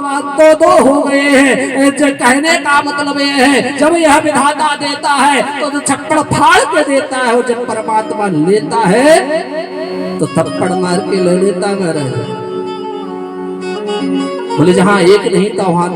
दो दो हो गए हैं। कहने का मतलब ये है, जब यह विधाता देता है तो छप्पड़ फाड़ के देता है, और जब परमात्मा लेता है तो थप्पड़ मार के ले लेता महाराज। बोले जहां एक नहीं था वहां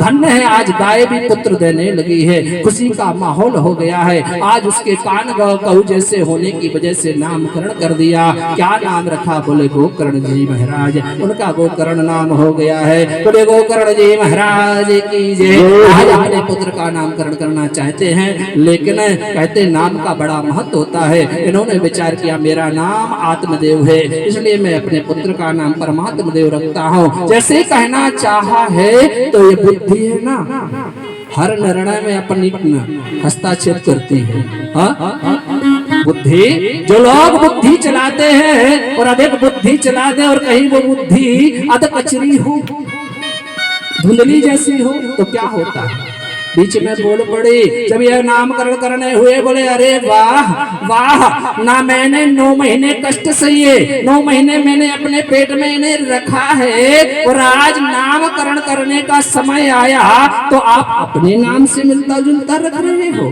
धन्य है। आज गाय भी पुत्र देने लगी है, खुशी का माहौल हो गया है। आज उसके कान गऊ जैसे होने की वजह से नामकरण कर दिया। क्या नाम रखा? बोले गोकर्ण जी महाराज, उनका गोकर्ण नाम हो गया है। बोले गोकर्ण जी महाराज की जय। आज अपने पुत्र का नामकरण करना चाहते हैं, लेकिन कहते नाम का बड़ा महत्व होता है। इन्होंने विचार किया मेरा नाम आत्मदेव है, इसलिए मैं अपने पुत्र का नाम परमात्मा देव रखता हूँ। जैसे कहना चाहा है तो ये बुद्धि है ना, हर निर्णय में अपनी हस्तक्षेप करती है। बुद्धि, जो लोग बुद्धि चलाते हैं और अधिक बुद्धि चला दे और कहीं वो बुद्धि अध कचरी हो, धुंधली जैसी हो, तो क्या होता है? बीच में बोल पड़ी जब यह नामकरण करने हुए, बोले अरे वाह वाह, ना मैंने 9 महीने कष्ट सहिए, 9 महीने मैंने अपने पेट में इन्हें रखा है, और आज नामकरण करने का समय आया तो आप अपने नाम से मिलता जुलता रख रहे हो।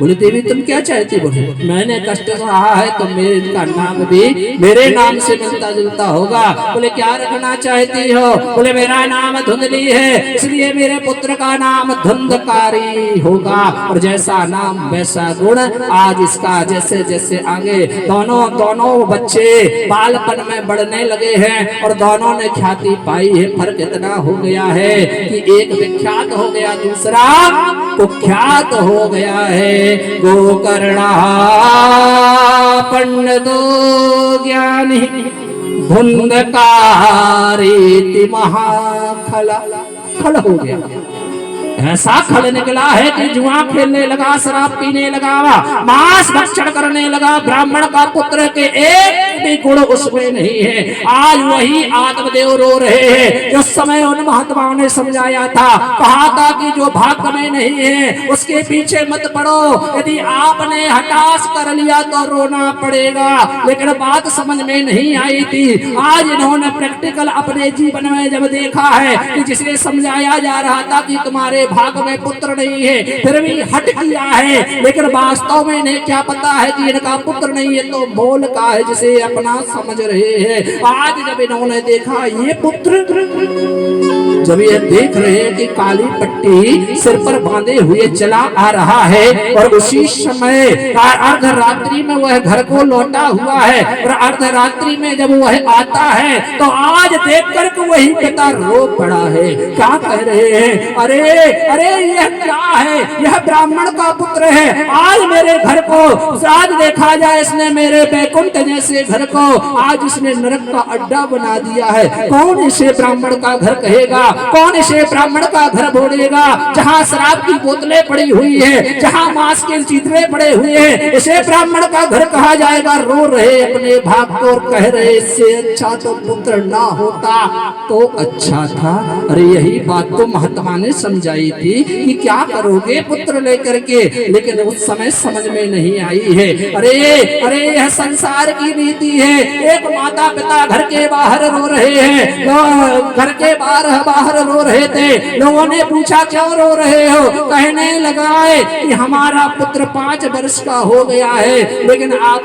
बोले देवी तुम क्या चाहती? बोले मैंने कष्ट सहा है तो मेरा नाम भी मेरे नाम से मिलता जुलता होगा। बोले क्या रखना चाहती हो? बोले मेरा नाम धुंधली है, इसलिए मेरे पुत्र का नाम धुंध होगा, और जैसा नाम वैसा गुण। आज इसका जैसे जैसे आगे दोनों बच्चे बालपन में बढ़ने लगे हैं और दोनों ने ख्याति पाई है। फर्क इतना हो गया है कि एक विख्यात हो गया, दूसरा कुख्यात हो गया है। गोकर्णा पंडितो ज्ञानी धुंधकारेति महाखला। खल हो गया, ऐसा खल निकला है कि जुआ खेलने लगा, शराब पीने लगा, मांस भक्षण करने लगा। ब्राह्मण का पुत्र के एक भी गुण उसमें नहीं है। आज वही आत्मदेव रो रहे हैं जो समय उन महात्माओं ने समझाया था, कहा था कि जो भाग्य में नहीं है उसके पीछे मत पड़ो, यदि आपने हताश कर लिया तो रोना पड़ेगा। लेकिन बात समझ में नहीं आई थी। आज इन्होंने प्रैक्टिकल अपने जीवन में जब देखा है कि जिसे समझाया जा रहा था कि तुम्हारे भाग में पुत्र नहीं है, फिर भी हट किया है, लेकिन वास्तव में इन्हें क्या पता है कि इनका पुत्र नहीं है, तो बोल का है जिसे अपना समझ रहे हैं। आज जब इन्होंने देखा ये पुत्र, जब ये देख रहे हैं कि काली पट्टी सिर पर बांधे हुए चला आ रहा है, और उसी समय अर्धरात्रि में वह घर को लौटा हुआ है, और अर्धरात्रि में जब वह आता है तो आज देख कर के वही पिता रो पड़ा है। क्या कह रहे हैं? अरे अरे यह क्या है? यह ब्राह्मण का पुत्र है, आज मेरे घर को, आज देखा जाए इसने मेरे बैकुंठ जैसे घर को आज इसने नरक का अड्डा बना दिया है। कौन इसे ब्राह्मण का घर कहेगा? कौन इसे ब्राह्मण का घर बोलेगा? जहाँ शराब की बोतलें पड़ी हुई है, जहाँ मांस के चितरे पड़े हुए हैं, इसे ब्राह्मण का घर कहा जाएगा। रो रहे अपने भाग को, कह रहे इससे अच्छा तो पुत्र ना होता तो अच्छा था। अरे यही बात तो महात्मा ने समझाई थी कि क्या करोगे पुत्र लेकर के, लेकिन उस समय समझ में नहीं आई है। अरे अरे यह संसार की नीति है। एक माता पिता घर के बाहर रो रहे हैं, घर के बाहर रो रहे थे। लोगों ने पूछा क्यों रो रहे हो? कहने लगा है कि हमारा पुत्र 5 वर्ष का हो गया है, लेकिन अब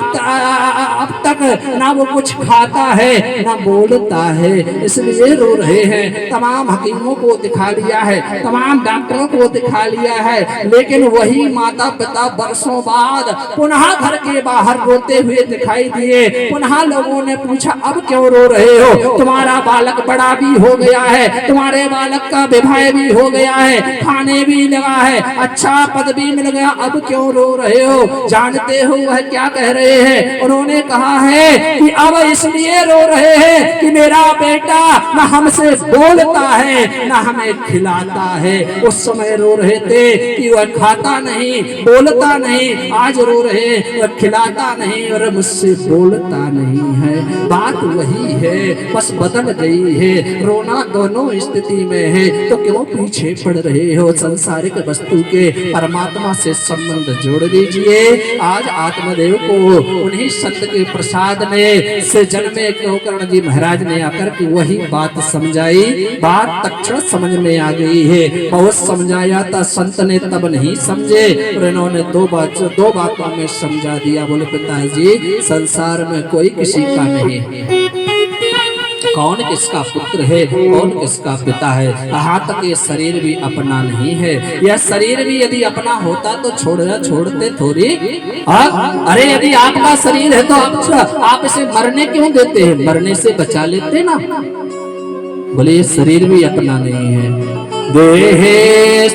तक ना वो कुछ खाता है ना बोलता है, इसलिए रो रहे हैं। तमाम हकीमों को दिखा लिया है, तमाम डॉक्टरों को दिखा लिया है, लेकिन वही माता पिता वर्षों बाद पुनः घर के बाहर रोते हुए दिखाई दिए। पुनः लोगों ने पूछा अब क्यों रो रहे हो? तुम्हारा बालक बड़ा भी हो गया है, तुम्हारे बालक का विवाह भी हो गया है, खाने भी लगा है, अच्छा पद भी मिल गया, अब क्यों रो रहे हो? जानते हो वह क्या कह रहे हैं? उन्होंने कहा है कि अब इसलिए रो रहे हैं कि मेरा बेटा न हमसे बोलता है न हमें खिलाता है। उस समय रो रहे थे कि वह खाता नहीं, बोलता नहीं, आज रो रहे वह खिलाता नहीं और मुझसे बोलता नहीं है। बात वही है, बस बदल गई है। रोना दोनों स्थिति में है तो क्यों पीछे पड़ रहे हो? संसारिक वस्तु के परमात्मा से संबंध जोड़ लीजिए। आज आत्मदेव को उन्हीं संत के प्रसाद में से जन्मे गोकर्ण जी महाराज ने आकर के वही बात समझाई। बात तक्षण समझ में आ गई है। बहुत समझाया था संत ने तब नहीं समझे, और इन्होंने दो बातों में समझा दिया। बोले पिताजी संसार में कोई किसी का नहीं है, कौन किसका पुत्र है, कौन किसका पिता है। यहाँ तक ये शरीर भी अपना नहीं है। यह शरीर भी यदि अपना होता तो छोड़ते थोड़ी। अरे यदि आपका शरीर है तो आप इसे मरने क्यों देते हैं? मरने से बचा लेते ना। बोले ये शरीर भी अपना नहीं है। देहे